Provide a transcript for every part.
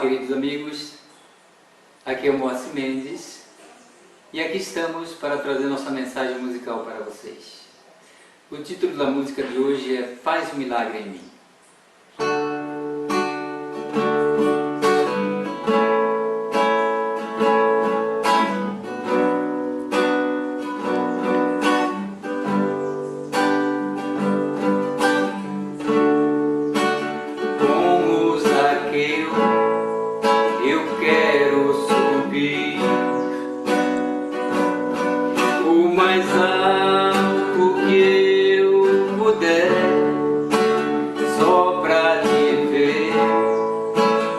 queridos amigos, aqui é o Moacir Mendes e aqui estamos para trazer nossa mensagem musical para vocês. O título da música de hoje é Faz um Milagre em Mim. Eu quero subir o mais alto que eu puder, só pra te ver,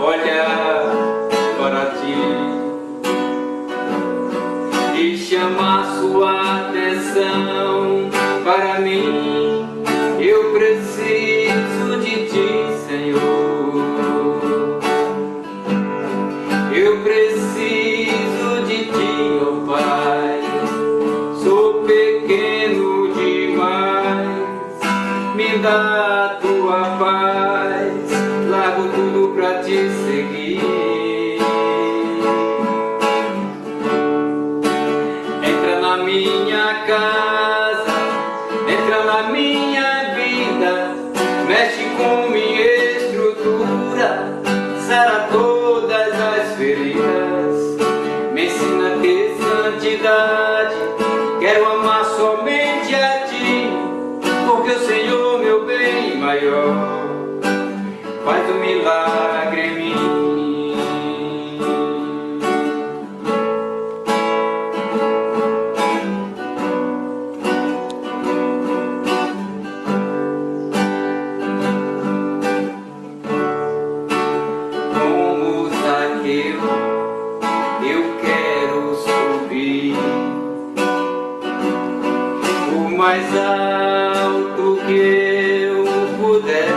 olhar para ti e chamar sua atenção para mim. Eu preciso de ti, Senhor. Eu preciso de ti, ó Pai. Sou pequeno demais, me dá a tua paz. Largo tudo pra te seguir. Entra na minha casa, entra na minha vida, mexe com minha estrutura, sara todas as feridas, me ensina a ter santidade. Quero amar somente a ti, porque o Senhor, meu bem maior, faz um milagre em mim. Eu quero subir o mais alto que eu puder,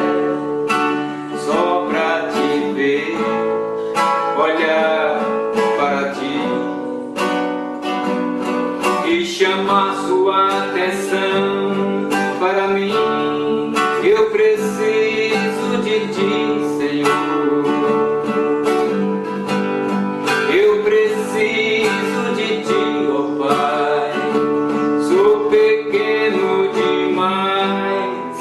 só pra te ver, olhar para ti e chamar sua atenção para mim. Eu preciso de ti, Senhor. Eu preciso de ti, ó Pai. Sou pequeno demais,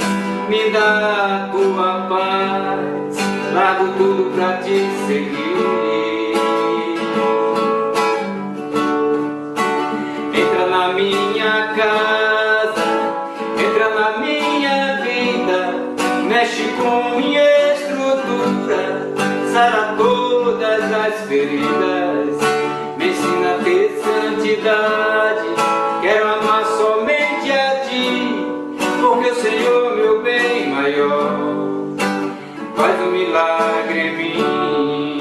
me dá a tua paz. Largo tudo pra te seguir. Entra na minha casa, entra na minha vida, mexe com minha estrutura, sara todas as feridas, me ensina a ter santidade. Quero amar somente a ti, porque o Senhor, meu bem maior, faz um milagre em mim.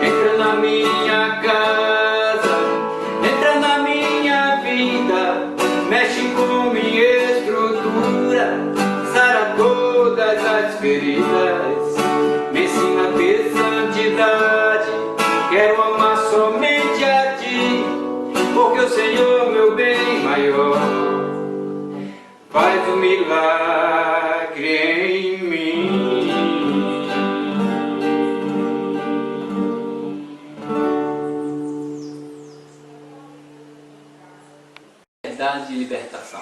Entra na minha casa, entra na minha vida, mexe com minha estrutura, sara todas as feridas, me ensina a ter santidade. Quero amar somente a ti, porque o Senhor, meu bem maior, faz um milagre em mim. Verdade e libertação.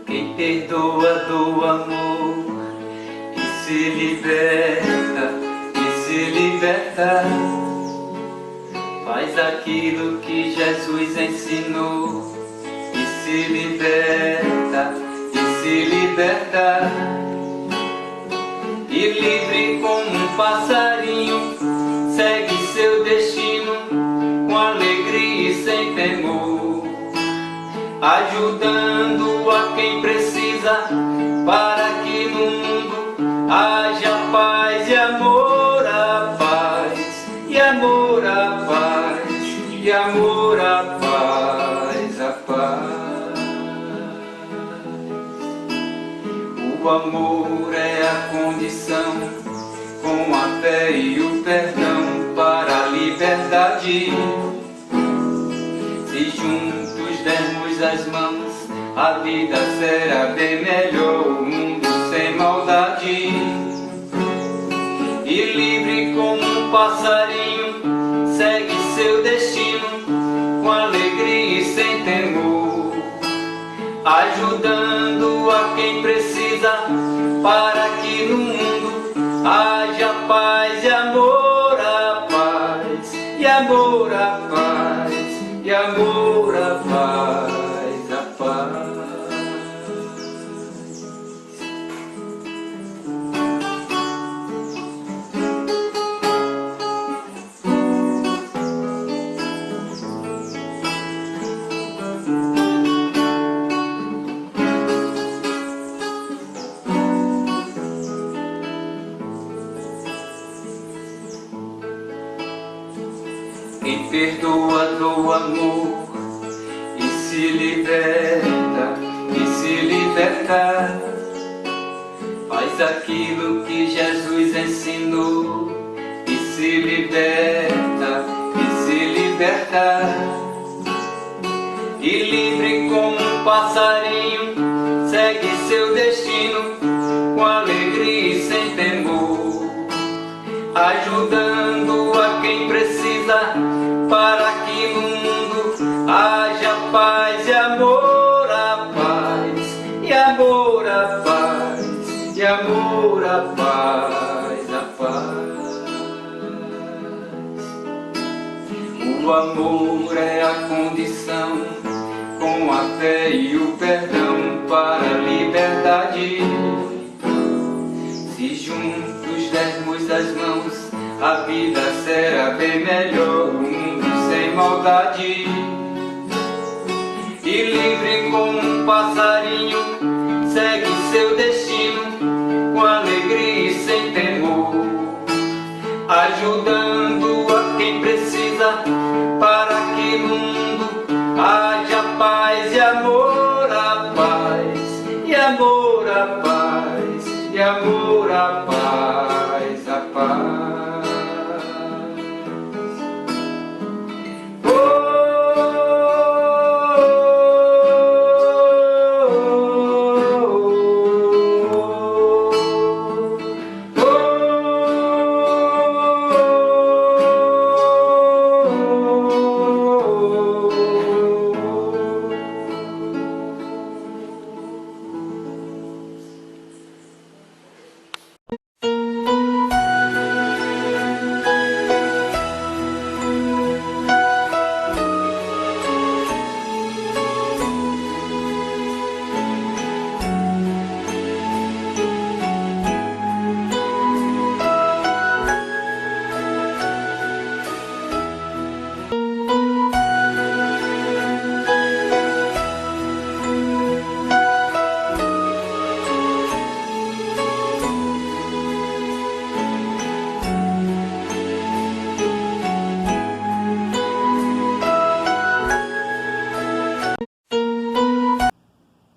Quem perdoa do amor e se liberta, faz aquilo que Jesus ensinou e se liberta, e livre como um passarinho, segue seu destino com alegria e sem temor, ajudando a quem precisa, para que no mundo haja paz e amor, a paz e amor, a paz e amor, a paz, a paz. O amor é a condição, com a fé e o perdão para a liberdade. Se juntos dermos as mãos, a vida será bem melhor, o mundo sem maldade. E livre como um passarinho, segue seu destino, com alegria e sem temor, ajudando a quem precisa, para que no mundo haja paz e amor, a paz e amor, a paz e amor, a paz, a paz. Quem perdoa do amor e se liberta, faz aquilo que Jesus ensinou e se liberta, e livre como um passarinho, segue seu destino, com alegria e sem temor, ajudando a quem precisa, para que no mundo haja paz e amor, a paz e amor, a paz e amor, a paz, a paz. O amor é a condição, com a fé e o perdão para a liberdade. Se juntos dermos as mãos, a vida será bem melhor, o mundo sem maldade. E livre como um passarinho, segue seu destino, com alegria e sem temor, ajudando a quem precisa, para que no mundo haja paz e amor, a paz e amor, a paz e amor, a paz, a paz.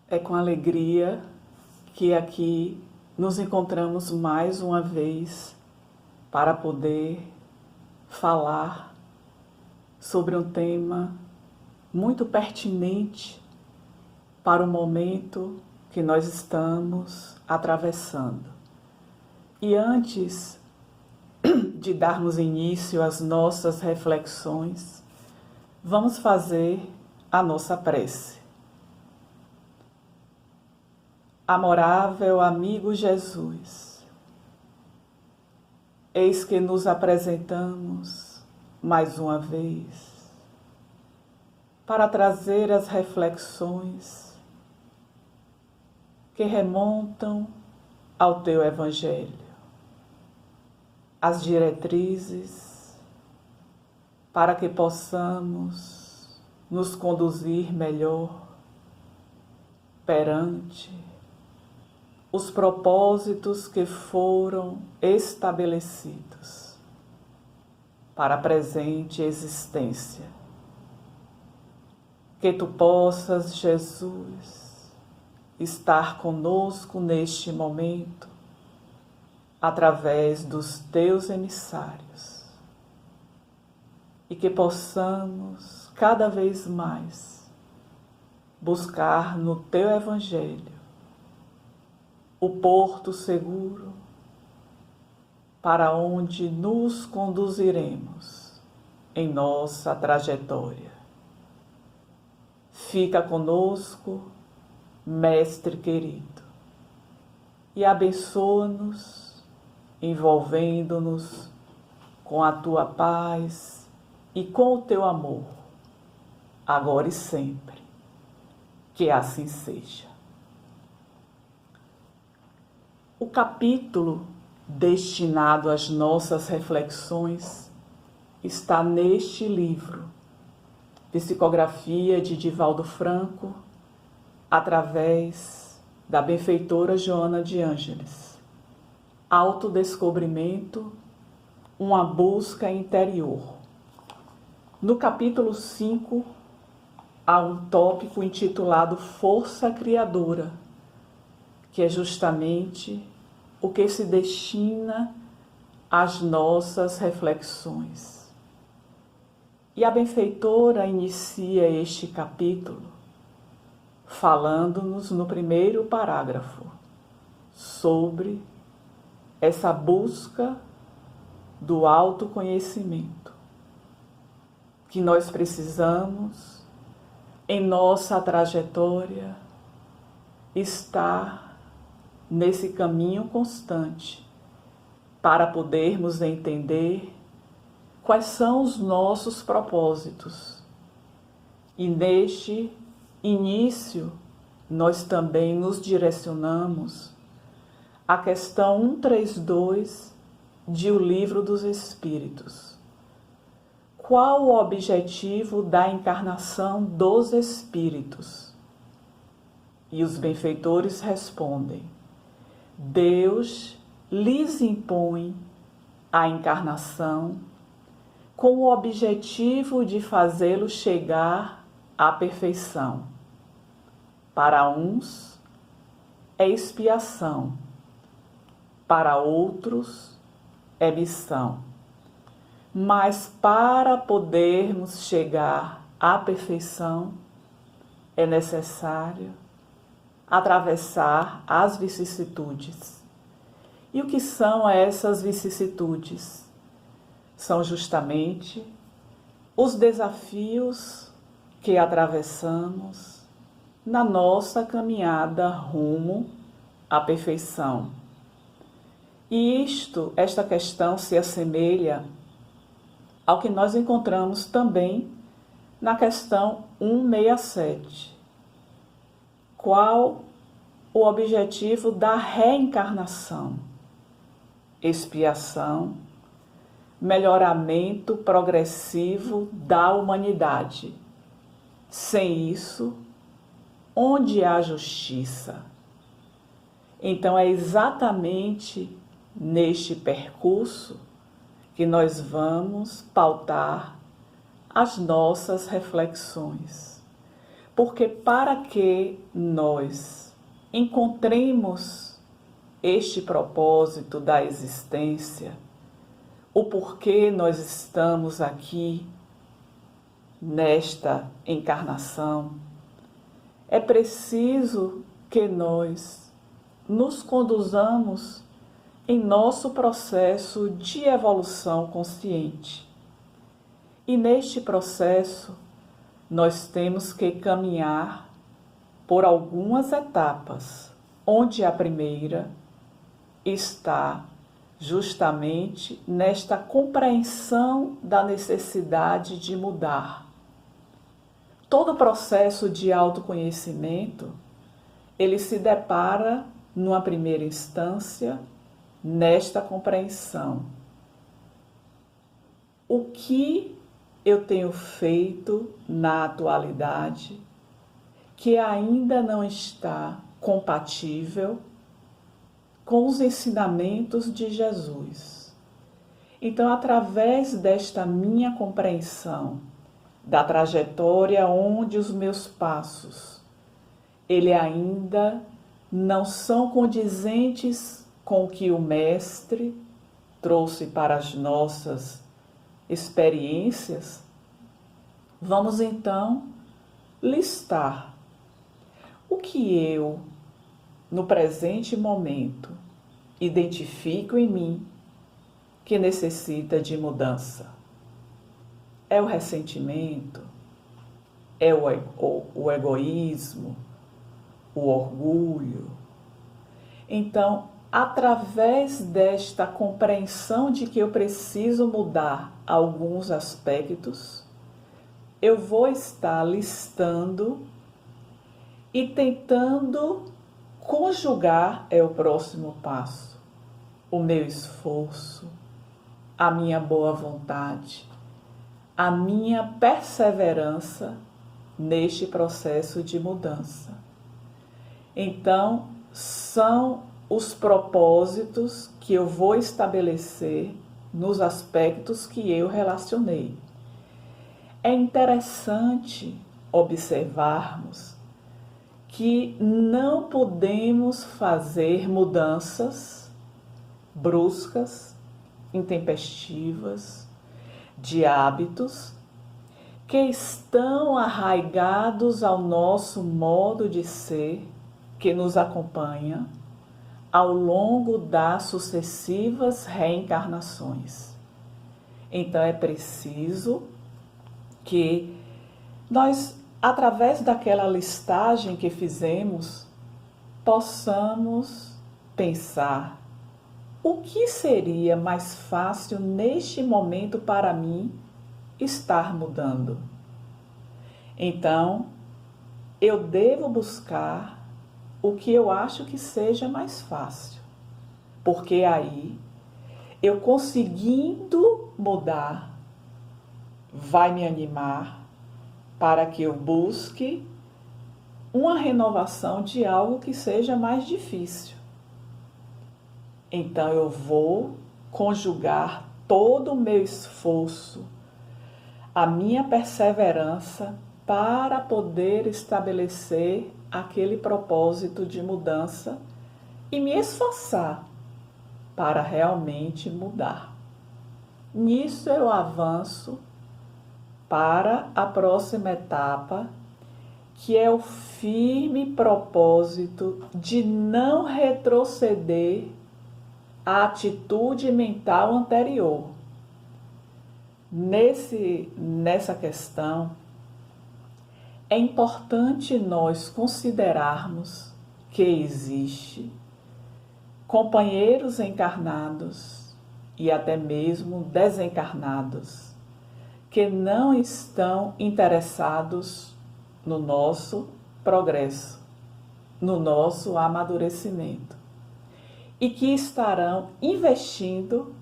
É com alegria que aqui nos encontramos mais uma vez para poder falar sobre um tema muito pertinente para o momento que nós estamos atravessando. E antes de darmos início às nossas reflexões, vamos fazer a nossa prece. Amorável amigo Jesus, eis que nos apresentamos mais uma vez para trazer as reflexões que remontam ao Teu Evangelho, as diretrizes para que possamos nos conduzir melhor perante os propósitos que foram estabelecidos para a presente existência. Que Tu possas, Jesus, estar conosco neste momento, através dos teus emissários, e que possamos cada vez mais buscar no teu Evangelho o porto seguro para onde nos conduziremos em nossa trajetória. Fica conosco, Mestre querido, e abençoa-nos, envolvendo-nos com a tua paz e com o teu amor, agora e sempre. Que assim seja. O capítulo destinado às nossas reflexões está neste livro, Psicografia de Divaldo Franco, através da benfeitora Joana de Ângeles. Autodescobrimento, uma busca interior. No capítulo 5, há um tópico intitulado Força Criadora, que é justamente o que se destina às nossas reflexões. E a benfeitora inicia este capítulo falando-nos no primeiro parágrafo sobre essa busca do autoconhecimento que nós precisamos em nossa trajetória estar nesse caminho constante para podermos entender quais são os nossos propósitos. E neste início, nós também nos direcionamos à questão 132 de O Livro dos Espíritos. Qual o objetivo da encarnação dos espíritos? E os benfeitores respondem: Deus lhes impõe a encarnação com o objetivo de fazê-los chegar à perfeição. Para uns é expiação, para outros é missão. Mas para podermos chegar à perfeição, é necessário atravessar as vicissitudes. E o que são essas vicissitudes? São justamente os desafios que atravessamos na nossa caminhada rumo à perfeição. E esta questão se assemelha ao que nós encontramos também na questão 167. Qual o objetivo da reencarnação? Expiação, melhoramento progressivo da humanidade. Sem isso, onde há justiça? Então é exatamente neste percurso que nós vamos pautar as nossas reflexões. Porque para que nós encontremos este propósito da existência, o porquê nós estamos aqui nesta encarnação, é preciso que nós nos conduzamos em nosso processo de evolução consciente. E neste processo, nós temos que caminhar por algumas etapas, onde a primeira está justamente nesta compreensão da necessidade de mudar. Todo processo de autoconhecimento, ele se depara, numa primeira instância, nesta compreensão. O que eu tenho feito na atualidade que ainda não está compatível com os ensinamentos de Jesus? Então, através desta minha compreensão da trajetória onde os meus passos ele ainda não são condizentes com o que o Mestre trouxe para as nossas experiências, vamos então listar o que eu, no presente momento, identifico em mim que necessita de mudança. É o ressentimento? É o egoísmo? O orgulho? Então, através desta compreensão de que eu preciso mudar alguns aspectos, eu vou estar listando e tentando conjugar, é o próximo passo, o meu esforço, a minha boa vontade, a minha perseverança neste processo de mudança. Então, são os propósitos que eu vou estabelecer nos aspectos que eu relacionei. É interessante observarmos que não podemos fazer mudanças bruscas, intempestivas, de hábitos que estão arraigados ao nosso modo de ser, que nos acompanha ao longo das sucessivas reencarnações. Então é preciso que nós, através daquela listagem que fizemos, possamos pensar o que seria mais fácil neste momento para mim estar mudando. Então, eu devo buscar o que eu acho que seja mais fácil, porque aí eu conseguindo mudar vai me animar para que eu busque uma renovação de algo que seja mais difícil. Então eu vou conjugar todo o meu esforço, a minha perseverança para poder estabelecer aquele propósito de mudança e me esforçar para realmente mudar. Nisso eu avanço para a próxima etapa, que é o firme propósito de não retroceder à atitude mental anterior. Nessa questão, é importante nós considerarmos que existe companheiros encarnados e até mesmo desencarnados que não estão interessados no nosso progresso, no nosso amadurecimento, e que estarão investindo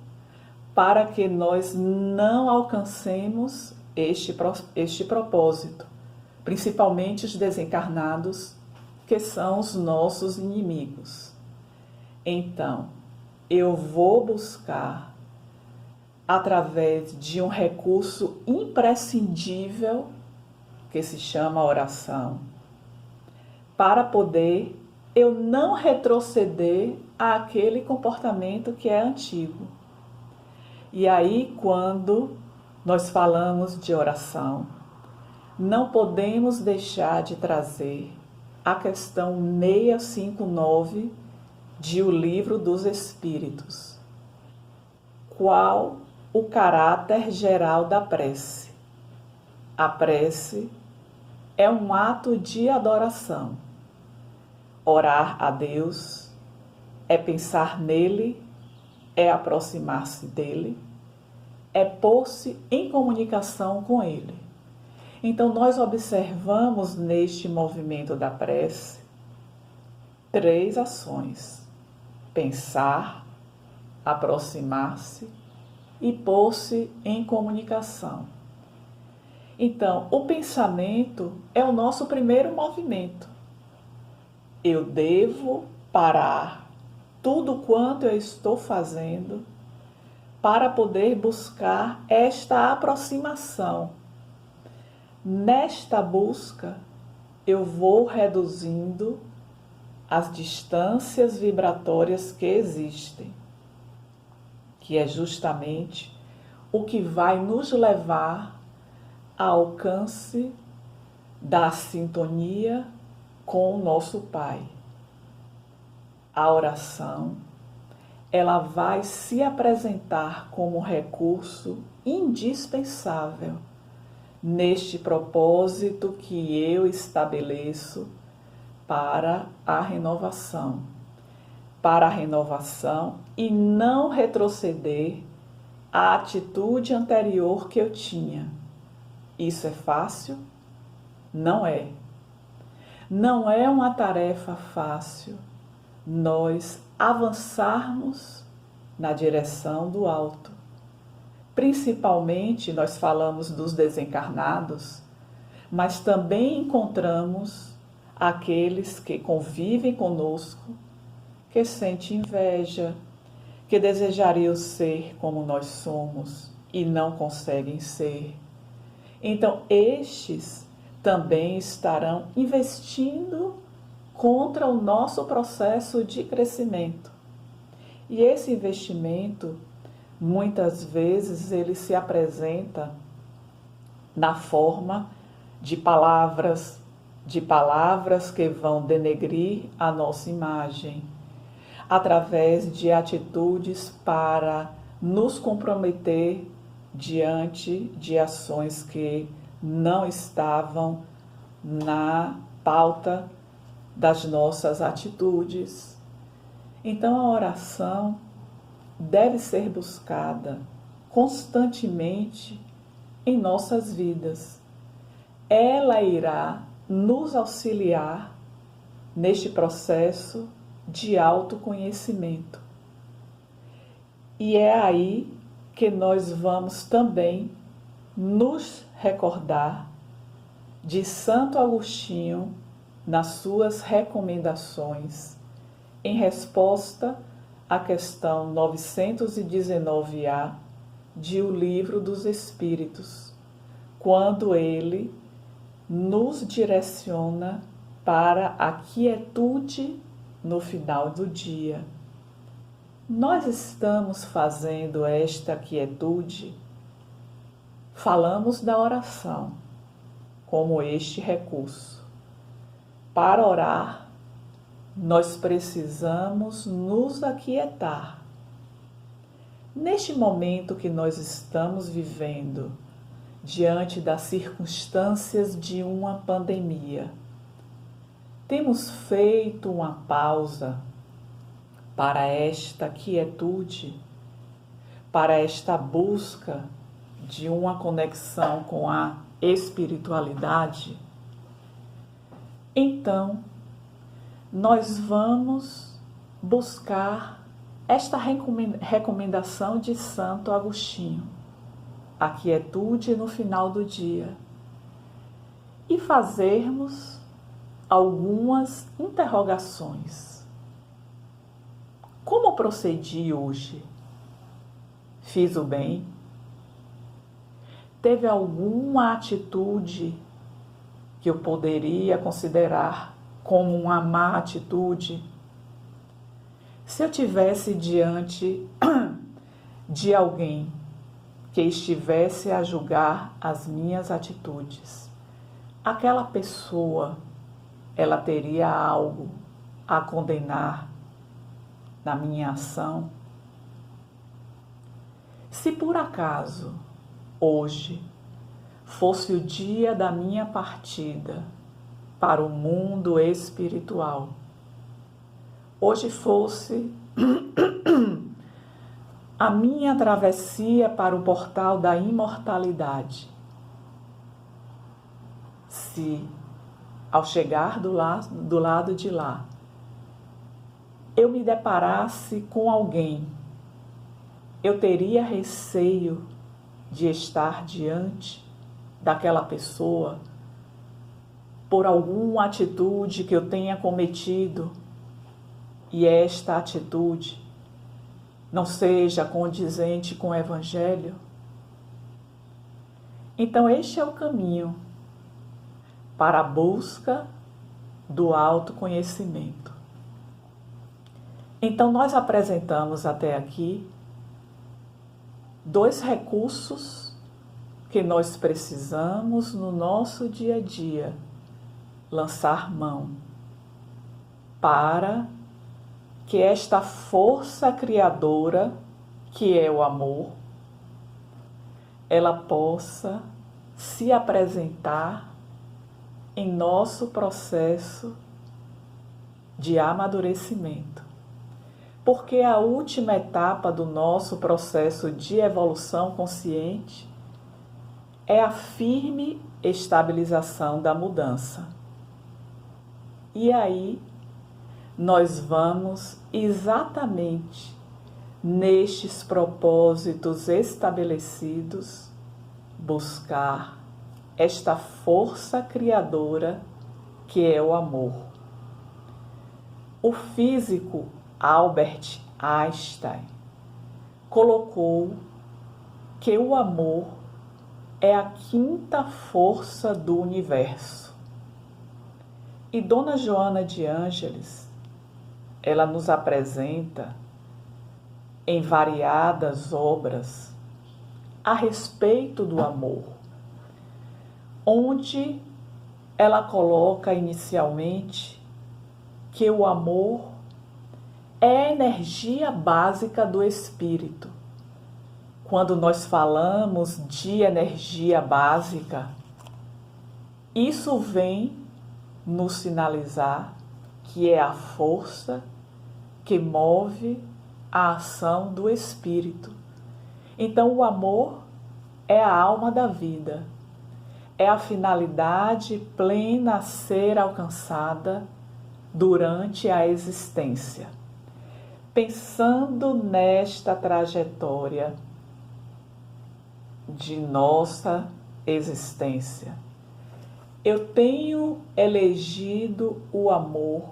para que nós não alcancemos este propósito, principalmente os desencarnados, que são os nossos inimigos. Então, eu vou buscar, através de um recurso imprescindível, que se chama oração, para poder eu não retroceder àquele comportamento que é antigo. E aí, quando nós falamos de oração, não podemos deixar de trazer a questão 659 de O Livro dos Espíritos. Qual o caráter geral da prece? A prece é um ato de adoração. Orar a Deus é pensar nele, é aproximar-se dele, é pôr-se em comunicação com ele. Então, nós observamos neste movimento da prece 3 ações: pensar, aproximar-se e pôr-se em comunicação. Então, o pensamento é o nosso primeiro movimento. Eu devo parar tudo quanto eu estou fazendo para poder buscar esta aproximação. Nesta busca, eu vou reduzindo as distâncias vibratórias que existem, que é justamente o que vai nos levar ao alcance da sintonia com o nosso Pai. A oração, ela vai se apresentar como recurso indispensável neste propósito que eu estabeleço para a renovação. Para a renovação e não retroceder à atitude anterior que eu tinha. Isso é fácil? Não é. Não é uma tarefa fácil nós avançarmos na direção do alto. Principalmente nós falamos dos desencarnados, mas também encontramos aqueles que convivem conosco, que sentem inveja, que desejariam ser como nós somos e não conseguem ser. Então, estes também estarão investindo contra o nosso processo de crescimento. E esse investimento, muitas vezes, ele se apresenta na forma de palavras que vão denegrir a nossa imagem, através de atitudes para nos comprometer diante de ações que não estavam na pauta das nossas atitudes. Então a oração deve ser buscada constantemente em nossas vidas. Ela irá nos auxiliar neste processo de autoconhecimento. E é aí que nós vamos também nos recordar de Santo Agostinho nas suas recomendações em resposta à questão 919A de O Livro dos Espíritos, quando ele nos direciona para a quietude no final do dia. Nós estamos fazendo esta quietude, falamos da oração como este recurso. Para orar, nós precisamos nos aquietar. Neste momento que nós estamos vivendo, diante das circunstâncias de uma pandemia, temos feito uma pausa para esta quietude, para esta busca de uma conexão com a espiritualidade. Então, nós vamos buscar esta recomendação de Santo Agostinho, a quietude no final do dia, e fazermos algumas interrogações. Como procedi hoje? Fiz o bem? Teve alguma atitude que eu poderia considerar como uma má atitude? Se eu tivesse diante de alguém que estivesse a julgar as minhas atitudes, aquela pessoa, ela teria algo a condenar na minha ação? Se por acaso hoje fosse o dia da minha partida para o mundo espiritual, hoje fosse a minha travessia para o portal da imortalidade, se ao chegar do lado de lá, eu me deparasse com alguém, eu teria receio de estar diante daquela pessoa por alguma atitude que eu tenha cometido e esta atitude não seja condizente com o Evangelho? Então este é o caminho para a busca do autoconhecimento. Então, nós apresentamos até aqui 2 recursos que nós precisamos no nosso dia a dia lançar mão para que esta força criadora, que é o amor, ela possa se apresentar em nosso processo de amadurecimento. Porque a última etapa do nosso processo de evolução consciente é a firme estabilização da mudança. E aí, nós vamos exatamente nestes propósitos estabelecidos buscar esta força criadora que é o amor. O físico Albert Einstein colocou que o amor é a 5ª força do universo. E Dona Joana de Ângeles, ela nos apresenta em variadas obras a respeito do amor, onde ela coloca inicialmente que o amor é a energia básica do espírito. Quando nós falamos de energia básica, isso vem nos sinalizar que é a força que move a ação do espírito. Então, o amor é a alma da vida, é a finalidade plena a ser alcançada durante a existência. Pensando nesta trajetória de nossa existência, eu tenho elegido o amor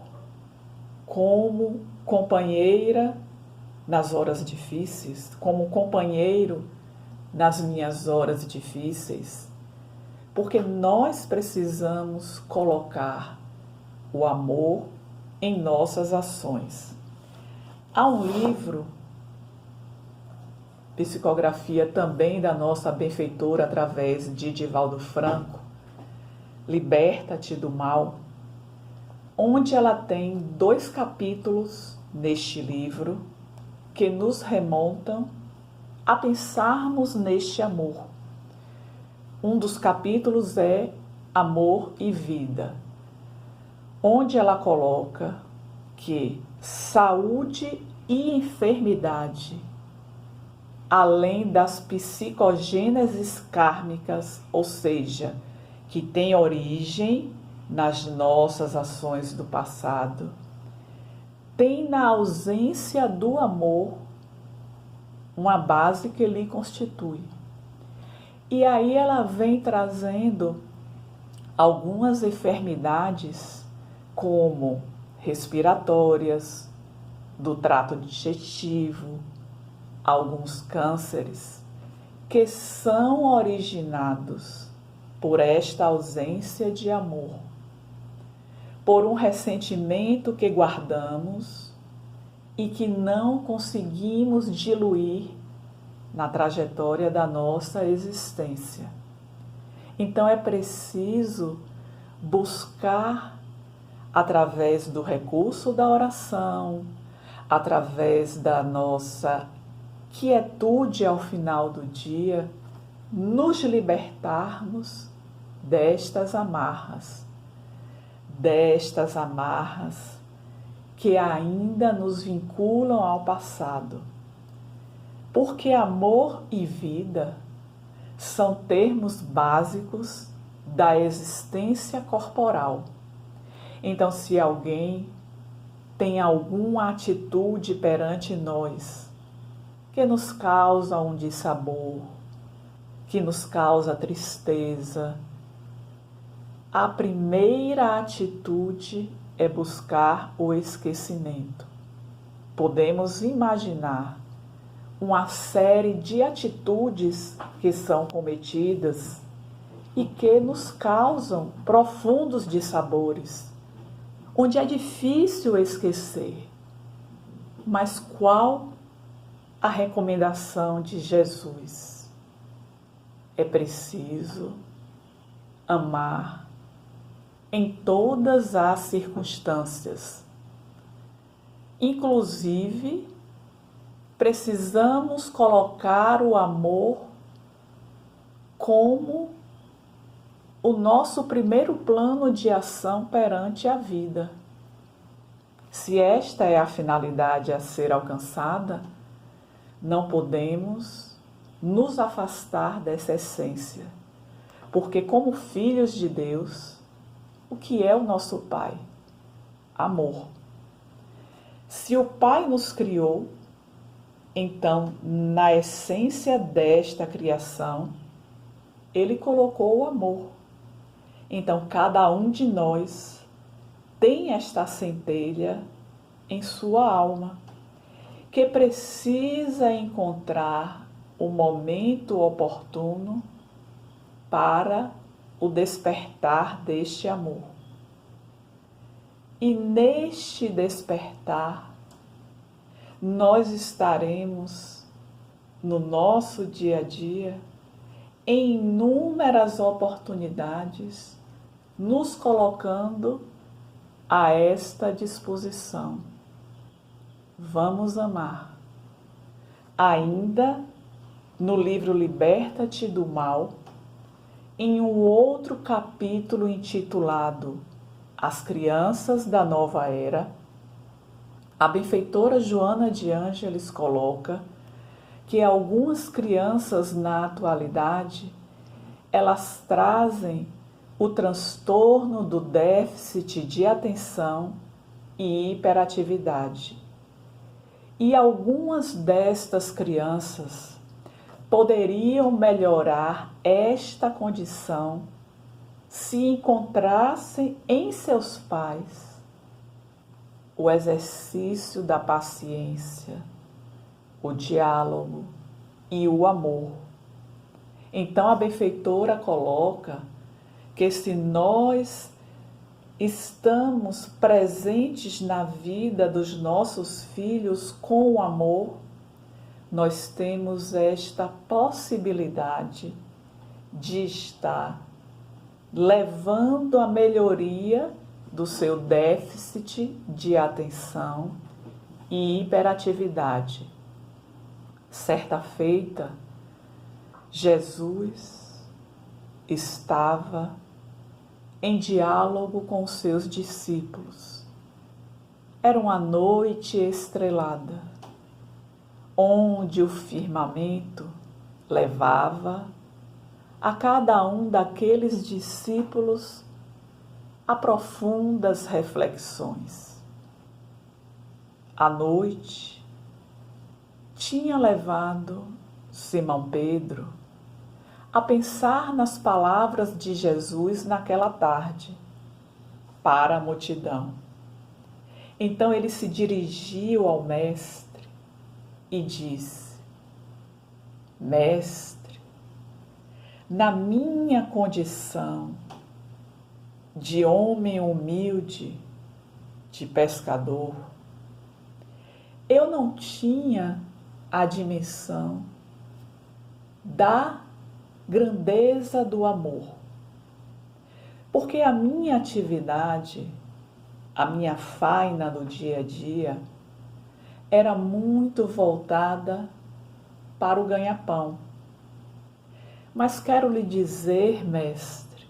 como companheira nas horas difíceis, como companheiro nas minhas horas difíceis, porque nós precisamos colocar o amor em nossas ações. Há um livro, psicografia também da nossa benfeitora através de Divaldo Franco, Liberta-te do Mal, onde ela tem 2 capítulos neste livro que nos remontam a pensarmos neste amor. Um dos capítulos é Amor e Vida, onde ela coloca que saúde e enfermidade, além das psicogêneses kármicas, ou seja, que tem origem nas nossas ações do passado, tem na ausência do amor uma base que lhe constitui. E aí ela vem trazendo algumas enfermidades como respiratórias, do trato digestivo, alguns cânceres, que são originados por esta ausência de amor, por um ressentimento que guardamos e que não conseguimos diluir na trajetória da nossa existência. Então é preciso buscar, através do recurso da oração, através da nossa quietude ao final do dia, nos libertarmos destas amarras que ainda nos vinculam ao passado. Porque amor e vida são termos básicos da existência corporal. Então, se alguém tem alguma atitude perante nós que nos causa um dissabor, que nos causa tristeza, a primeira atitude é buscar o esquecimento. Podemos imaginar uma série de atitudes que são cometidas e que nos causam profundos dissabores, onde é difícil esquecer. Mas qual a recomendação de Jesus? É preciso amar em todas as circunstâncias. Inclusive, precisamos colocar o amor como o nosso primeiro plano de ação perante a vida. Se esta é a finalidade a ser alcançada, não podemos nos afastar dessa essência, porque como filhos de Deus, o que é o nosso Pai? Amor. Se o Pai nos criou, então, na essência desta criação, Ele colocou o amor. Então, cada um de nós tem esta centelha em sua alma, que precisa encontrar o momento oportuno para o despertar deste amor. E neste despertar, nós estaremos no nosso dia a dia, em inúmeras oportunidades, nos colocando a esta disposição. Vamos amar. Ainda no livro Liberta-te do Mal, em um outro capítulo intitulado As Crianças da Nova Era, a benfeitora Joana de Ângeles coloca que algumas crianças na atualidade, elas trazem o transtorno do déficit de atenção e hiperatividade. E algumas destas crianças poderiam melhorar esta condição se encontrassem em seus pais o exercício da paciência, o diálogo e o amor. Então a benfeitora coloca que se nós estamos presentes na vida dos nossos filhos com o amor, nós temos esta possibilidade de estar levando a melhoria do seu déficit de atenção e hiperatividade. Certa feita, Jesus estava em diálogo com os seus discípulos. Era uma noite estrelada, onde o firmamento levava a cada um daqueles discípulos a profundas reflexões. A noite tinha levado Simão Pedro a pensar nas palavras de Jesus naquela tarde para a multidão. Então ele se dirigiu ao Mestre e disse: Mestre, na minha condição de homem humilde, de pescador, eu não tinha a dimensão da grandeza do amor, porque a minha atividade, a minha faina no dia a dia, era muito voltada para o ganha-pão. Mas quero lhe dizer, mestre,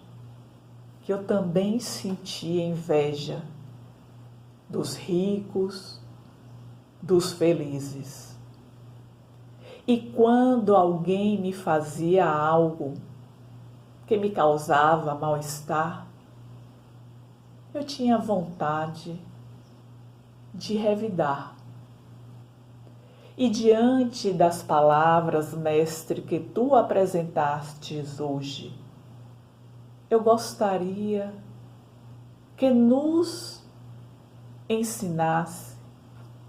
que eu também sentia inveja dos ricos, dos felizes. E quando alguém me fazia algo que me causava mal-estar, eu tinha vontade de revidar. E diante das palavras, mestre, que tu apresentastes hoje, eu gostaria que nos ensinasse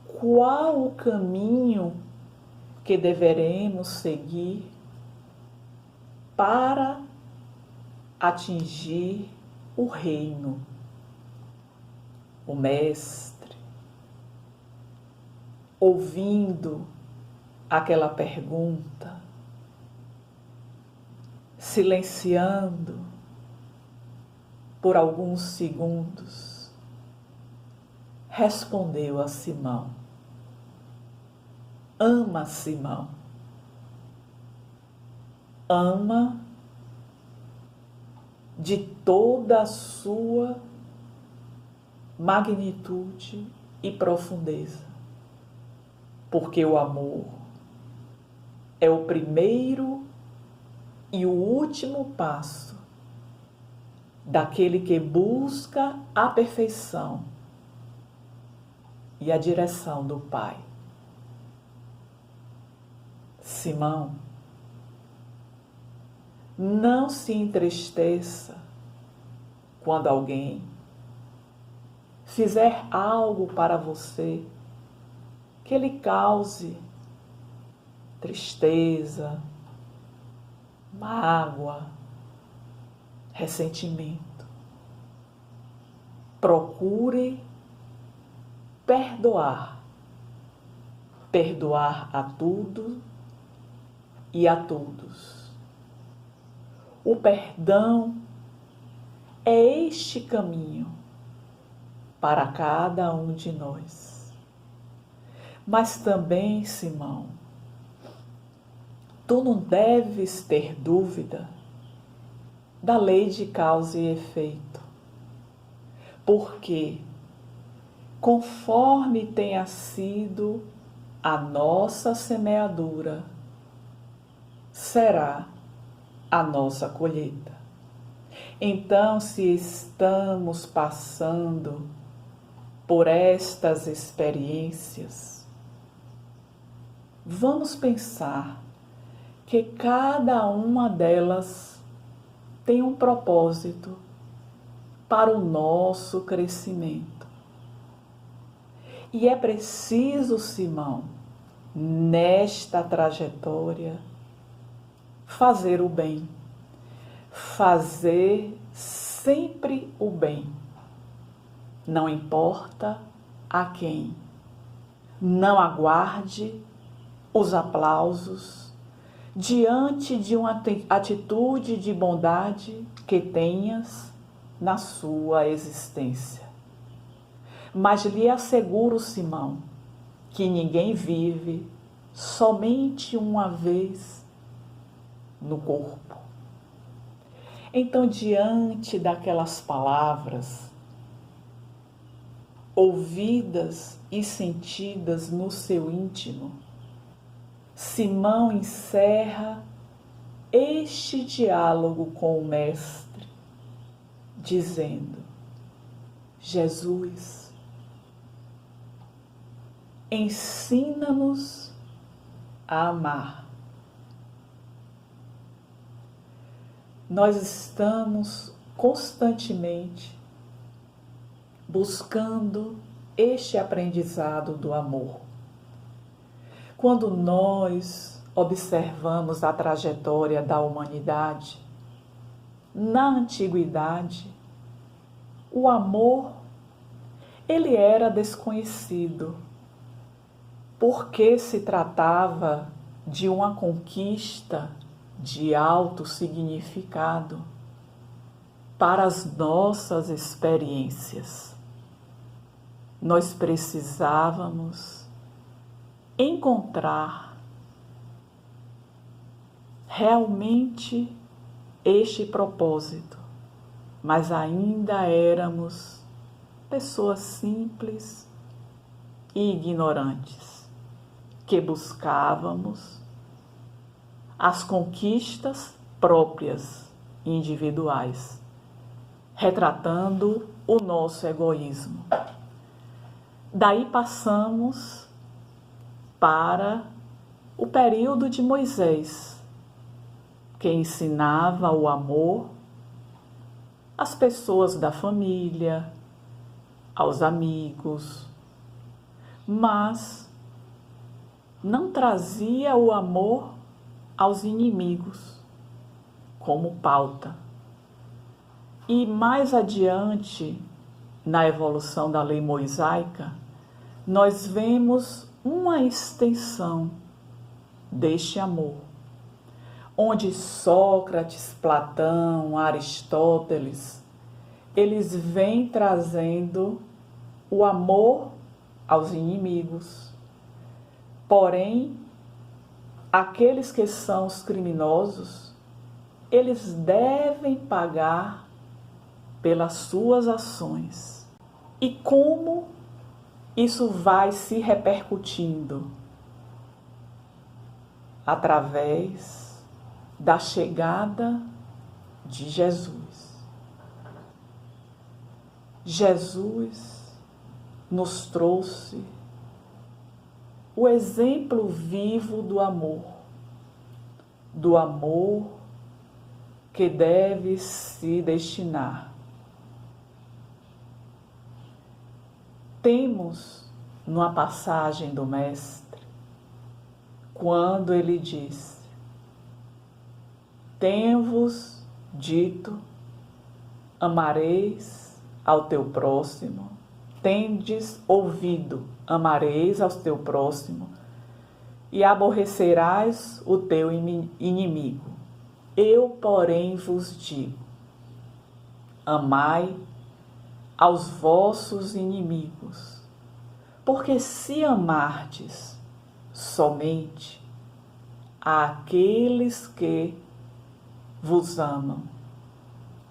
qual o caminho que deveremos seguir para atingir o reino o mestre, ouvindo aquela pergunta, silenciando por alguns segundos, respondeu a Simão: ama Simão, ama de toda a sua magnitude e profundeza, porque o amor é o primeiro e o último passo daquele que busca a perfeição e a direção do Pai. Simão, não se entristeça quando alguém fizer algo para você que lhe cause tristeza, mágoa, ressentimento. Procure perdoar a tudo e a todos. O perdão é este caminho para cada um de nós. Mas também, Simão, tu não deves ter dúvida da lei de causa e efeito, porque conforme tenha sido a nossa semeadura, será a nossa colheita. Então, se estamos passando por estas experiências, vamos pensar que cada uma delas tem um propósito para o nosso crescimento. E é preciso, Simão, nesta trajetória, fazer o bem. Fazer sempre o bem. Não importa a quem. Não aguarde os aplausos diante de uma atitude de bondade que tenhas na sua existência. Mas lhe asseguro, Simão, que ninguém vive somente uma vez no corpo. Então, diante daquelas palavras ouvidas e sentidas no seu íntimo, Simão encerra este diálogo com o Mestre, dizendo: Jesus, ensina-nos a amar. Nós estamos constantemente buscando este aprendizado do amor. Quando nós observamos a trajetória da humanidade, na antiguidade, o amor, ele era desconhecido, porque se tratava de uma conquista de alto significado para as nossas experiências. Nós precisávamos encontrar realmente este propósito, mas ainda éramos pessoas simples e ignorantes, que buscávamos as conquistas próprias e individuais, retratando o nosso egoísmo. Daí passamos para o período de Moisés, que ensinava o amor às pessoas da família, aos amigos, mas não trazia o amor aos inimigos como pauta. E mais adiante, na evolução da lei mosaica, nós vemos uma extensão deste amor, onde Sócrates, Platão, Aristóteles, eles vêm trazendo o amor aos inimigos. Porém, aqueles que são os criminosos, eles devem pagar pelas suas ações. E como isso vai se repercutindo? Através da chegada de Jesus. Jesus nos trouxe o exemplo vivo do amor que deve se destinar. Temos numa passagem do Mestre, quando ele disse: tenho-vos dito, amareis ao teu próximo, tendes ouvido, amareis ao teu próximo, e aborrecerás o teu inimigo. Eu, porém, vos digo, amai aos vossos inimigos, porque se amardes somente àqueles que vos amam,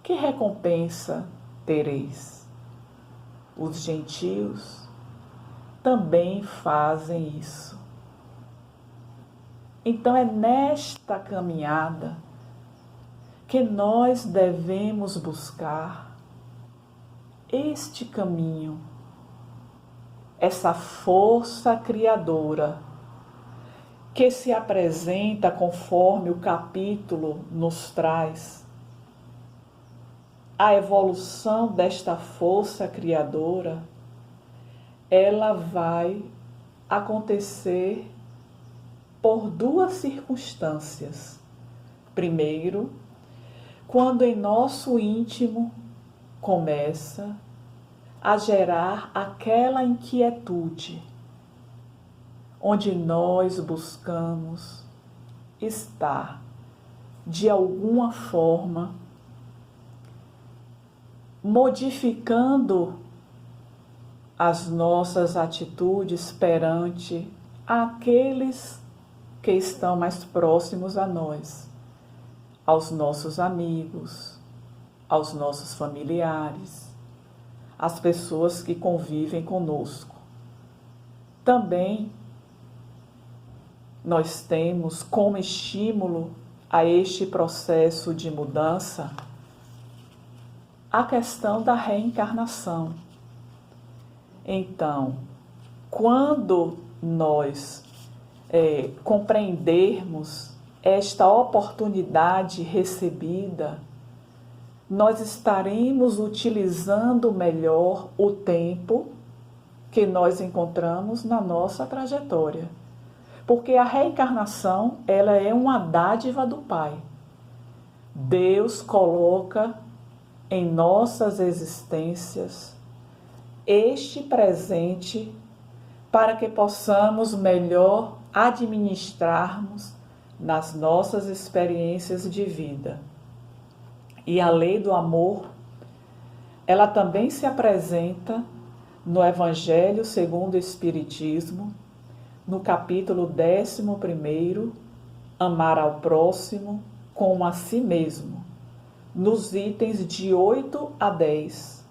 que recompensa tereis? Os gentios também fazem isso. Então é nesta caminhada que nós devemos buscar este caminho, essa força criadora que se apresenta conforme o capítulo nos traz. A evolução desta força criadora, ela vai acontecer por duas circunstâncias. Primeiro, quando em nosso íntimo começa a gerar aquela inquietude, onde nós buscamos estar, de alguma forma, modificando as nossas atitudes perante aqueles que estão mais próximos a nós, aos nossos amigos, aos nossos familiares, às pessoas que convivem conosco. Também nós temos como estímulo a este processo de mudança a questão da reencarnação. Então, quando nós compreendermos esta oportunidade recebida, nós estaremos utilizando melhor o tempo que nós encontramos na nossa trajetória. Porque a reencarnação, ela é uma dádiva do Pai. Deus coloca em nossas existências este presente para que possamos melhor administrarmos nas nossas experiências de vida. E a lei do amor, ela também se apresenta no Evangelho segundo o Espiritismo, no capítulo 11, amar ao próximo como a si mesmo. Nos itens de 8 a 10,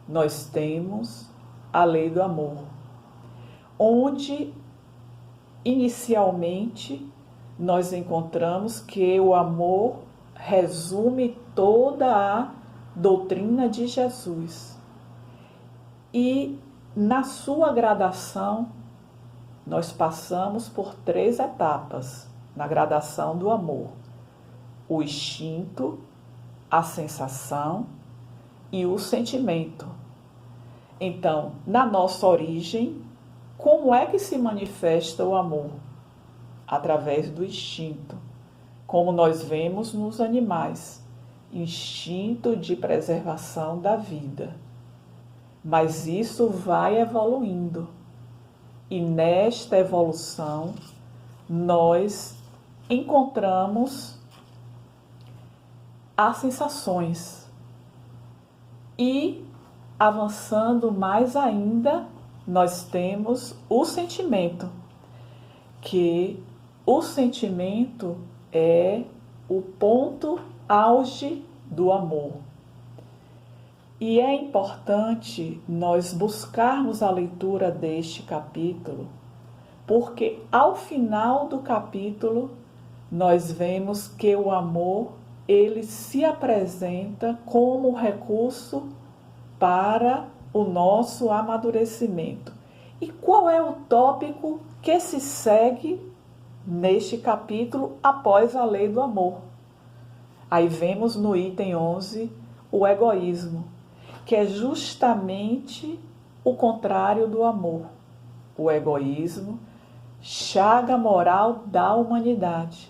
nós temos a lei do amor, onde inicialmente nós encontramos que o amor resume toda a doutrina de Jesus. E na sua gradação, nós passamos por 3 etapas na gradação do amor: o instinto, a sensação e o sentimento. Então, na nossa origem, como é que se manifesta o amor? Através do instinto, como nós vemos nos animais, instinto de preservação da vida. mas isso vai evoluindo. E nesta evolução, nós encontramos as sensações. E, avançando mais ainda, nós temos o sentimento, que o sentimento é o ponto auge do amor. E é importante nós buscarmos a leitura deste capítulo, porque ao final do capítulo nós vemos que o amor, ele se apresenta como recurso para o nosso amadurecimento. E qual é o tópico que se segue neste capítulo após a lei do amor? Aí vemos no item 11 o egoísmo, que é justamente o contrário do amor. O egoísmo, chaga moral da humanidade,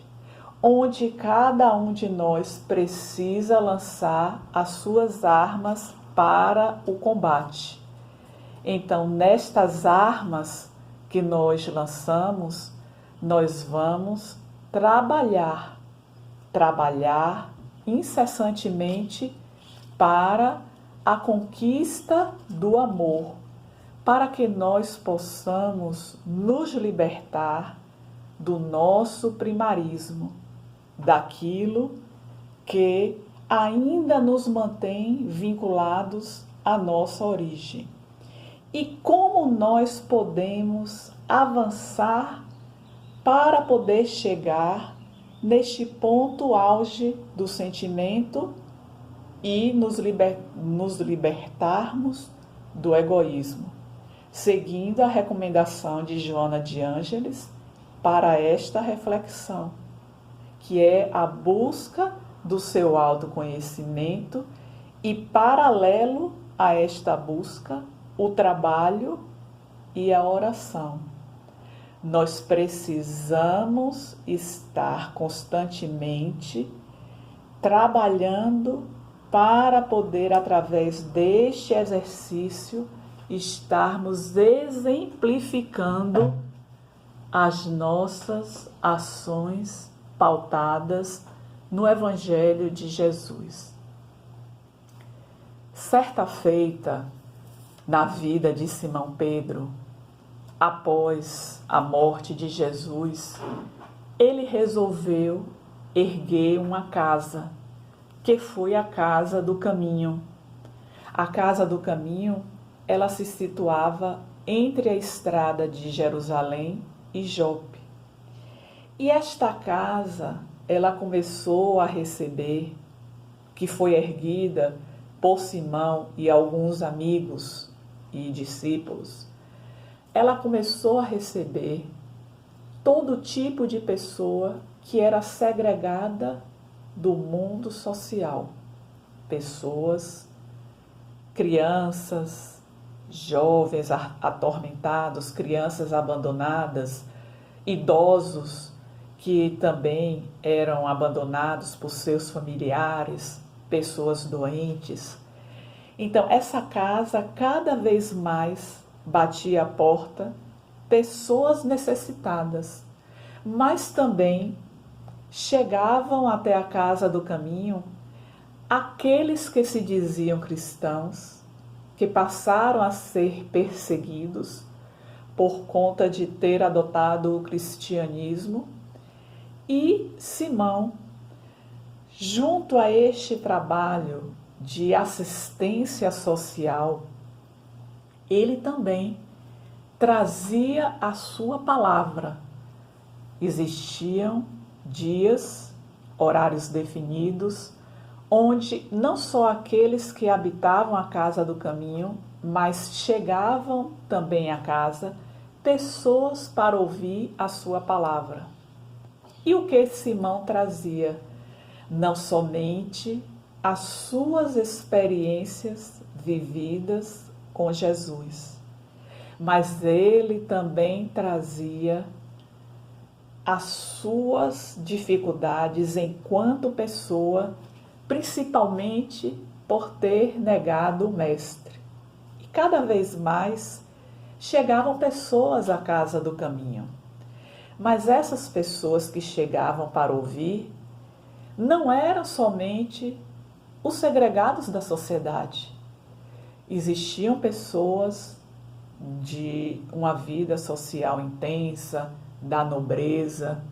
onde cada um de nós precisa lançar as suas armas para o combate. Então, nestas armas que nós lançamos, nós vamos trabalhar incessantemente para a conquista do amor, para que nós possamos nos libertar do nosso primarismo, daquilo que ainda nos mantém vinculados à nossa origem. E como nós podemos avançar para poder chegar neste ponto auge do sentimento e nos libertarmos do egoísmo, seguindo a recomendação de Joana de Ângeles para esta reflexão, que é a busca do seu autoconhecimento e, paralelo a esta busca, o trabalho e a oração. Nós precisamos estar constantemente trabalhando para poder, através deste exercício, estarmos exemplificando as nossas ações pautadas no Evangelho de Jesus. Certa feita, na vida de Simão Pedro, após a morte de Jesus, ele resolveu erguer uma casa, que foi a Casa do Caminho. A Casa do Caminho, ela se situava entre a estrada de Jerusalém e Jope. E esta casa, ela começou a receber, que foi erguida por Simão e alguns amigos e discípulos, ela começou a receber todo tipo de pessoa que era segregada do mundo social. Pessoas, crianças, jovens atormentados, crianças abandonadas, idosos que também eram abandonados por seus familiares, pessoas doentes. Então, essa casa cada vez mais batia a porta pessoas necessitadas, mas também chegavam até a Casa do Caminho aqueles que se diziam cristãos, que passaram a ser perseguidos por conta de ter adotado o cristianismo. E Simão, junto a este trabalho de assistência social, ele também trazia a sua palavra. Existiam dias, horários definidos, onde não só aqueles que habitavam a Casa do Caminho, mas chegavam também à casa pessoas para ouvir a sua palavra. E o que Simão trazia? Não somente as suas experiências vividas com Jesus, mas ele também trazia as suas dificuldades enquanto pessoa, principalmente por ter negado o Mestre. E cada vez mais chegavam pessoas à casa do caminho. Mas essas pessoas que chegavam para ouvir não eram somente os segregados da sociedade. Existiam pessoas de uma vida social intensa, da nobreza,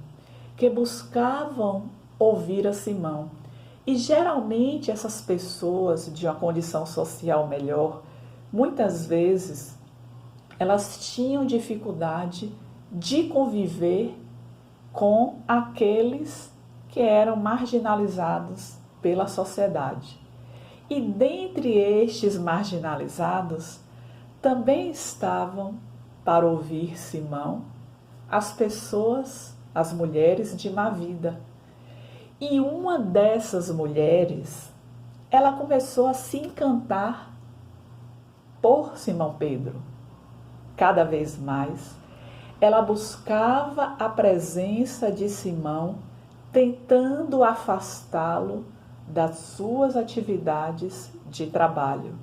que buscavam ouvir a Simão. E geralmente essas pessoas de uma condição social melhor, muitas vezes, elas tinham dificuldade de conviver com aqueles que eram marginalizados pela sociedade. E dentre estes marginalizados, também estavam, para ouvir Simão, as pessoas, as mulheres de má vida. E uma dessas mulheres, ela começou a se encantar por Simão Pedro. Cada vez mais, ela buscava a presença de Simão, tentando afastá-lo das suas atividades de trabalho,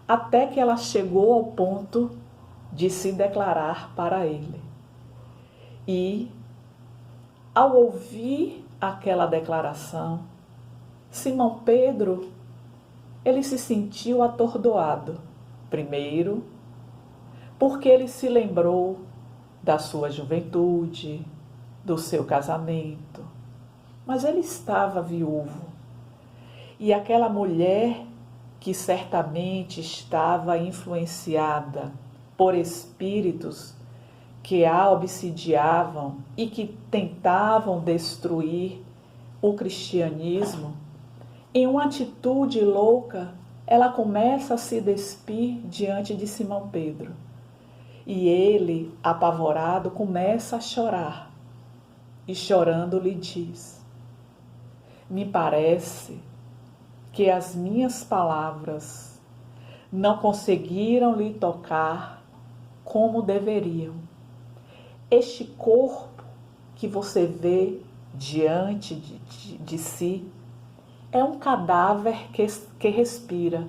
até que ela chegou ao ponto de se declarar para ele. E, ao ouvir aquela declaração, Simão Pedro, ele se sentiu atordoado. Primeiro, porque ele se lembrou da sua juventude, do seu casamento, mas ele estava viúvo. E aquela mulher que certamente estava influenciada por espíritos que a obsidiavam e que tentavam destruir o cristianismo, em uma atitude louca, ela começa a se despir diante de Simão Pedro. E ele, apavorado, começa a chorar. E chorando lhe diz: me parece que as minhas palavras não conseguiram lhe tocar como deveriam. Este corpo que você vê diante de si é um cadáver que respira,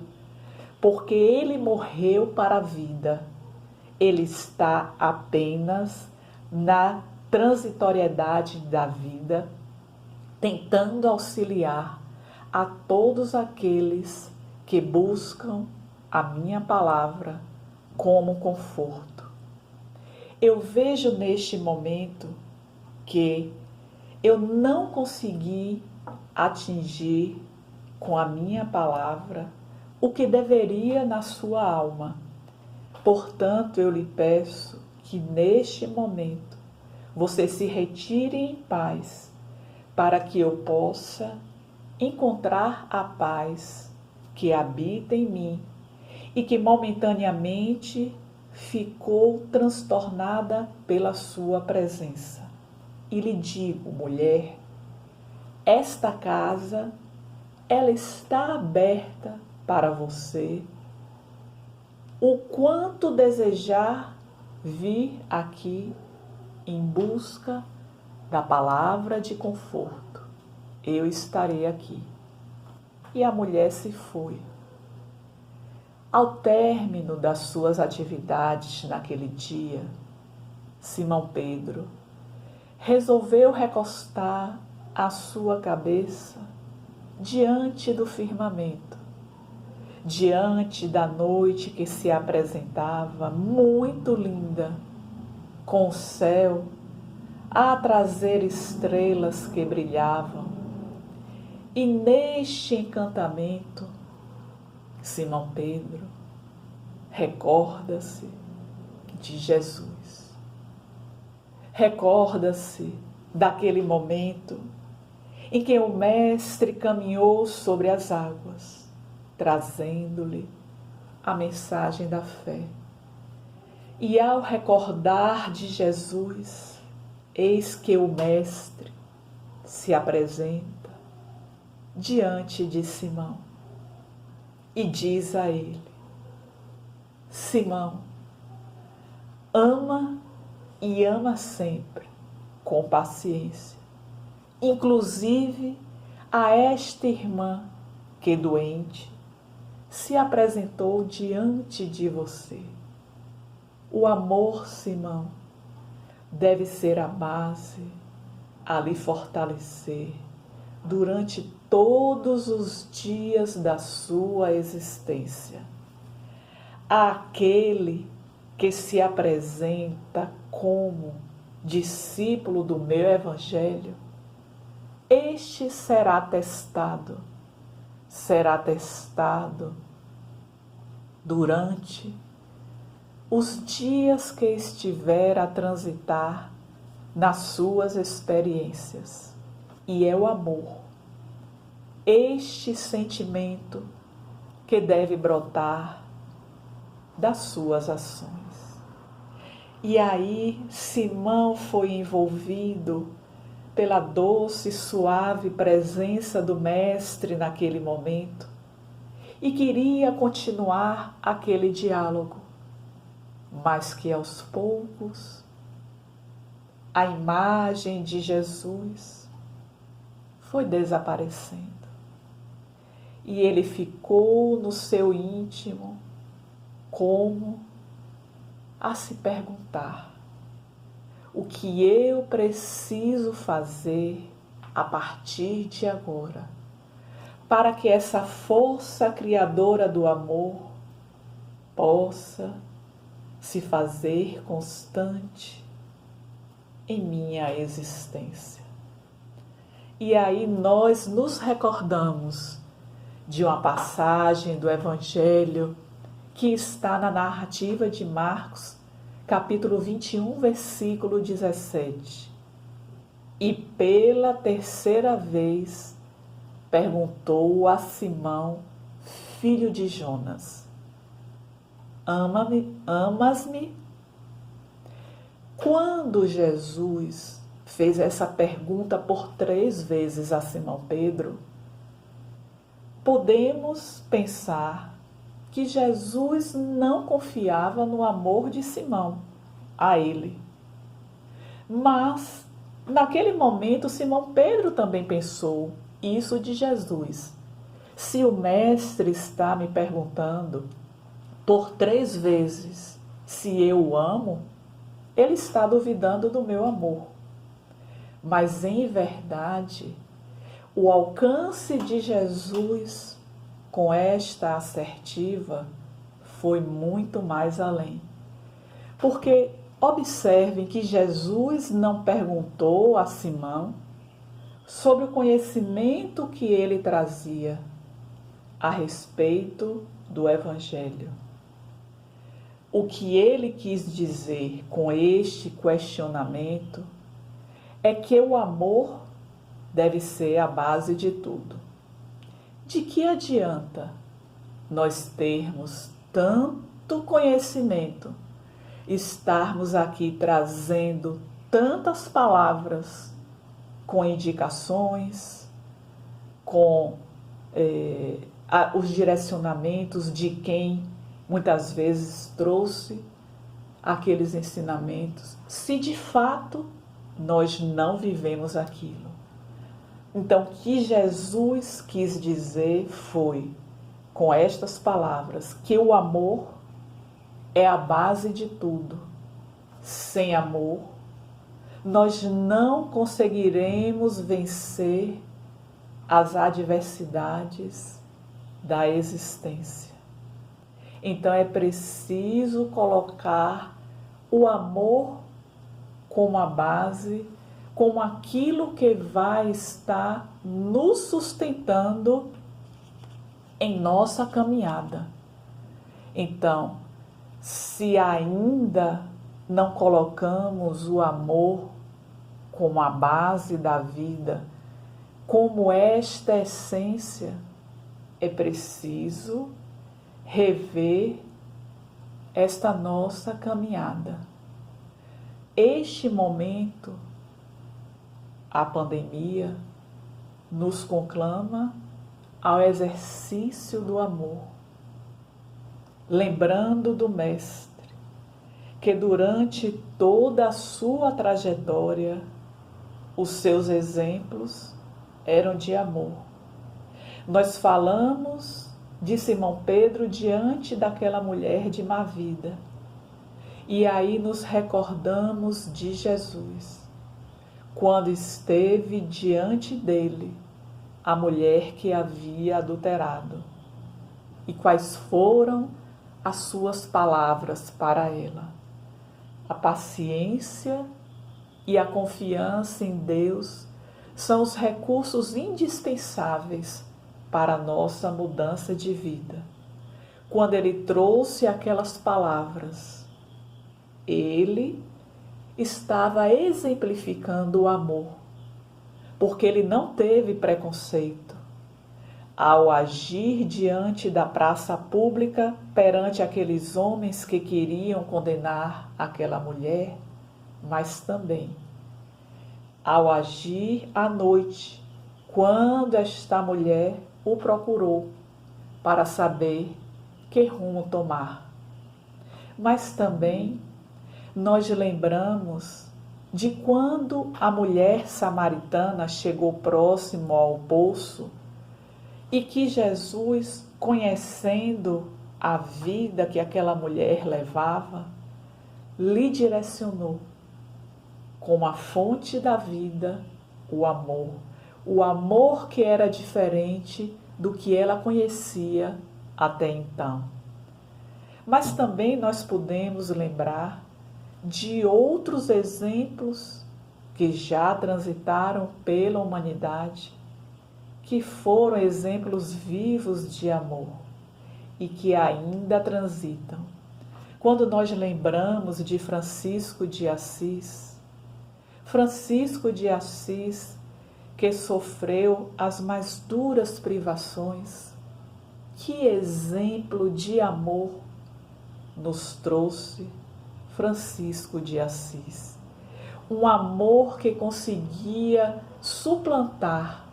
porque ele morreu para a vida. Ele está apenas na transitoriedade da vida, tentando auxiliar a todos aqueles que buscam a minha palavra como conforto. Eu vejo neste momento que eu não consegui atingir com a minha palavra o que deveria na sua alma. Portanto, eu lhe peço que neste momento você se retire em paz, para que eu possa encontrar a paz que habita em mim e que momentaneamente ficou transtornada pela sua presença. E lhe digo, mulher, esta casa, ela está aberta para você, o quanto desejar vir aqui em busca da palavra de conforto, eu estarei aqui. E a mulher se foi. Ao término das suas atividades naquele dia, Simão Pedro resolveu recostar a sua cabeça diante do firmamento, diante da noite que se apresentava muito linda, com o céu a trazer estrelas que brilhavam. E neste encantamento, Simão Pedro recorda-se de Jesus. Recorda-se daquele momento em que o Mestre caminhou sobre as águas, trazendo-lhe a mensagem da fé. E ao recordar de Jesus, eis que o Mestre se apresenta diante de Simão e diz a ele: Simão, ama e ama sempre, com paciência, inclusive a esta irmã que doente se apresentou diante de você. O amor, Simão, deve ser a base a lhe fortalecer durante todos os dias da sua existência. Aquele que se apresenta como discípulo do meu Evangelho, este será testado durante os dias que estiver a transitar nas suas experiências. E é o amor, este sentimento que deve brotar das suas ações. E aí Simão foi envolvido pela doce e suave presença do Mestre naquele momento e queria continuar aquele diálogo, mas que aos poucos a imagem de Jesus foi desaparecendo e ele ficou no seu íntimo como a se perguntar: o que eu preciso fazer a partir de agora para que essa força criadora do amor possa se fazer constante em minha existência? E aí nós nos recordamos de uma passagem do Evangelho que está na narrativa de Marcos, capítulo 21, versículo 17. E pela terceira vez perguntou a Simão, filho de Jonas: amas-me? Quando Jesus fez essa pergunta por 3 vezes a Simão Pedro, podemos pensar que Jesus não confiava no amor de Simão a ele. Mas, naquele momento, Simão Pedro também pensou isso de Jesus. Se o Mestre está me perguntando por 3 vezes se eu o amo, ele está duvidando do meu amor. Mas, em verdade, o alcance de Jesus com esta assertiva foi muito mais além. Porque observem que Jesus não perguntou a Simão sobre o conhecimento que ele trazia a respeito do Evangelho. O que ele quis dizer com este questionamento é que o amor deve ser a base de tudo. De que adianta nós termos tanto conhecimento, estarmos aqui trazendo tantas palavras com indicações, com os direcionamentos de quem muitas vezes trouxe aqueles ensinamentos, se de fato nós não vivemos aquilo? Então, o que Jesus quis dizer foi, com estas palavras, que o amor é a base de tudo. Sem amor, nós não conseguiremos vencer as adversidades da existência. Então, é preciso colocar o amor como a base, como aquilo que vai estar nos sustentando em nossa caminhada. Então, se ainda não colocamos o amor como a base da vida, como esta essência, é preciso rever esta nossa caminhada. Este momento, a pandemia, nos conclama ao exercício do amor, lembrando do Mestre, que durante toda a sua trajetória, os seus exemplos eram de amor. Nós falamos de Simão Pedro diante daquela mulher de má vida. E aí nos recordamos de Jesus, quando esteve diante dele a mulher que havia adulterado. E quais foram as suas palavras para ela? A paciência e a confiança em Deus são os recursos indispensáveis para a nossa mudança de vida. Quando ele trouxe aquelas palavras, ele estava exemplificando o amor, porque ele não teve preconceito. Ao agir diante da praça pública, perante aqueles homens que queriam condenar aquela mulher, mas também ao agir à noite, quando esta mulher o procurou para saber que rumo tomar. Mas também nós lembramos de quando a mulher samaritana chegou próximo ao poço e que Jesus, conhecendo a vida que aquela mulher levava, lhe direcionou como a fonte da vida, o amor que era diferente do que ela conhecia até então. Mas também nós podemos lembrar de outros exemplos que já transitaram pela humanidade, que foram exemplos vivos de amor e que ainda transitam. Quando nós lembramos de Francisco de Assis, que sofreu as mais duras privações, que exemplo de amor nos trouxe Francisco de Assis. Um amor que conseguia suplantar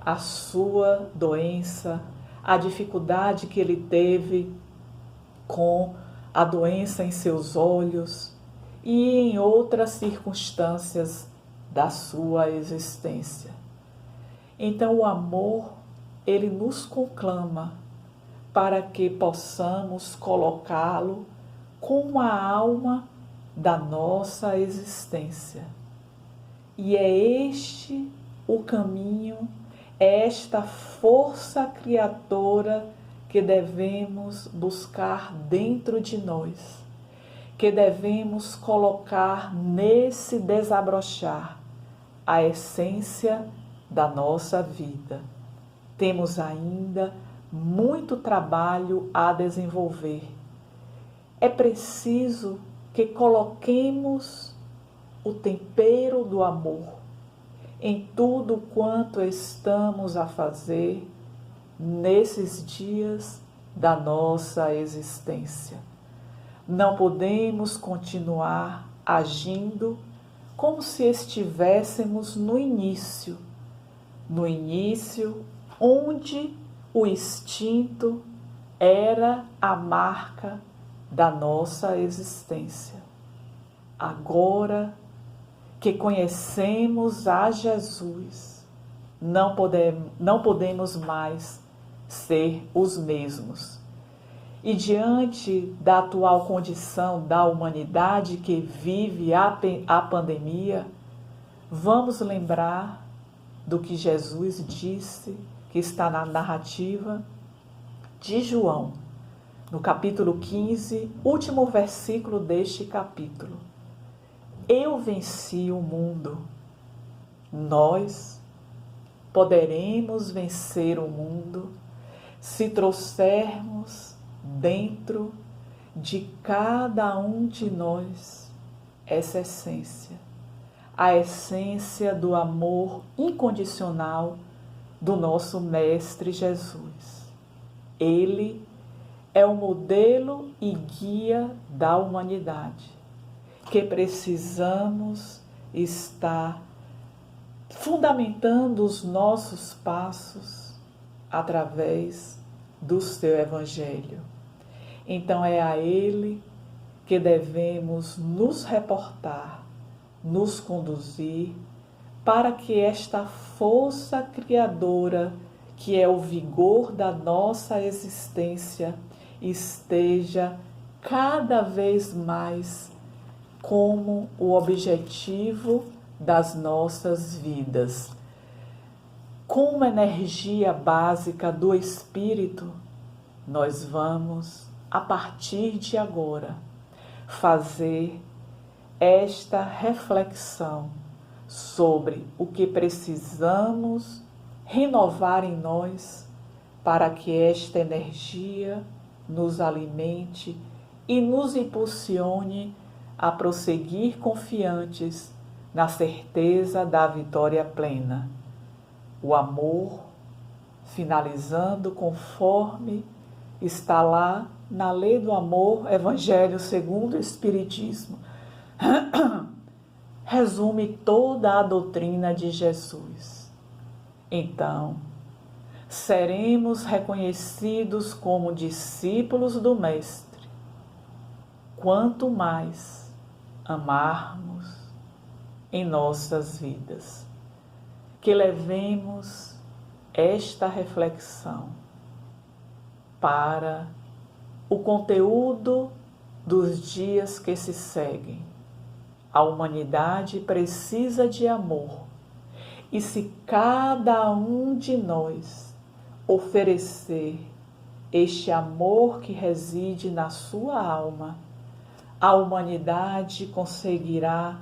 a sua doença, a dificuldade que ele teve com a doença em seus olhos e em outras circunstâncias da sua existência. Então o amor, ele nos conclama para que possamos colocá-lo como a alma da nossa existência. E é este o caminho, é esta força criadora que devemos buscar dentro de nós, que devemos colocar nesse desabrochar a essência da nossa vida. Temos ainda muito trabalho a desenvolver. É preciso que coloquemos o tempero do amor em tudo quanto estamos a fazer nesses dias da nossa existência. Não podemos continuar agindo como se estivéssemos no início onde o instinto era a marca da nossa existência. Agora que conhecemos a Jesus, não podemos mais ser os mesmos. E diante da atual condição da humanidade que vive a pandemia, vamos lembrar do que Jesus disse, que está na narrativa de João, no capítulo 15, último versículo deste capítulo. Eu venci o mundo. Nós poderemos vencer o mundo se trouxermos dentro de cada um de nós essa essência, a essência do amor incondicional do nosso Mestre Jesus. Ele é o modelo e guia da humanidade, que precisamos estar fundamentando os nossos passos através do seu Evangelho. Então é a Ele que devemos nos reportar, nos conduzir, para que esta força criadora que é o vigor da nossa existência, esteja cada vez mais como o objetivo das nossas vidas. Como energia básica do Espírito, nós vamos, a partir de agora, fazer esta reflexão sobre o que precisamos renovar em nós para que esta energia nos alimente e nos impulsione a prosseguir confiantes na certeza da vitória plena. O amor, finalizando conforme está lá na Lei do Amor, Evangelho segundo o Espiritismo, resume toda a doutrina de Jesus. Então, seremos reconhecidos como discípulos do Mestre, quanto mais amarmos em nossas vidas. Que levemos esta reflexão para o conteúdo dos dias que se seguem. A humanidade precisa de amor, e se cada um de nós oferecer este amor que reside na sua alma, a humanidade conseguirá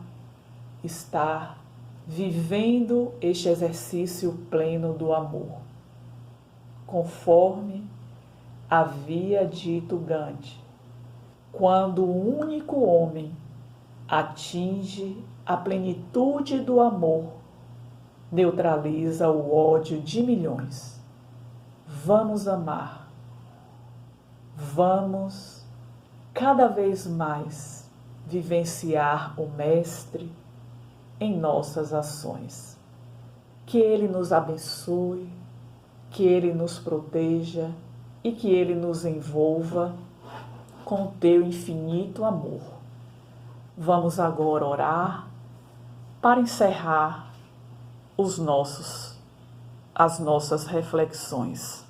estar vivendo este exercício pleno do amor, conforme havia dito Gandhi. Quando o único homem atinge a plenitude do amor, neutraliza o ódio de milhões. Vamos amar. Vamos cada vez mais vivenciar o Mestre em nossas ações. Que Ele nos abençoe, que Ele nos proteja e que Ele nos envolva com o teu infinito amor. Vamos agora orar para encerrar as nossas reflexões.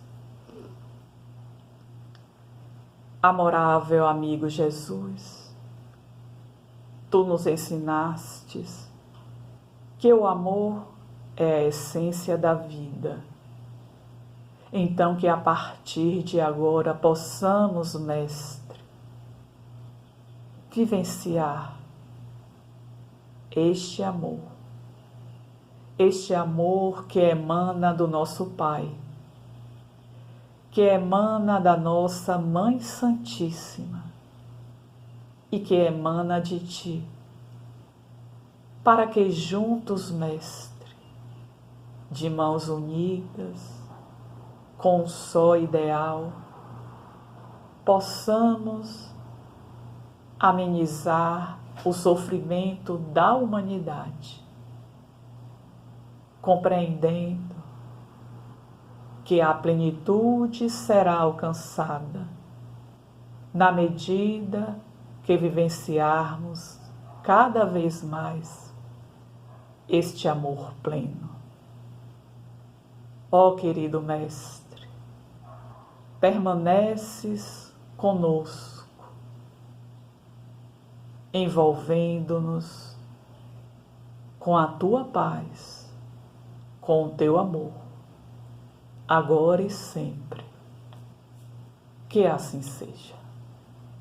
Amorável amigo Jesus, Tu nos ensinastes que o amor é a essência da vida. Então que a partir de agora possamos, Mestre, vivenciar este amor que emana do nosso Pai, que emana da nossa Mãe Santíssima e que emana de Ti, para que juntos, Mestre, de mãos unidas, com um só ideal, possamos amenizar o sofrimento da humanidade, compreendendo que a plenitude será alcançada na medida que vivenciarmos cada vez mais este amor pleno. Ó querido Mestre, permaneces conosco, envolvendo-nos com a Tua paz, com o Teu amor, agora e sempre. Que assim seja.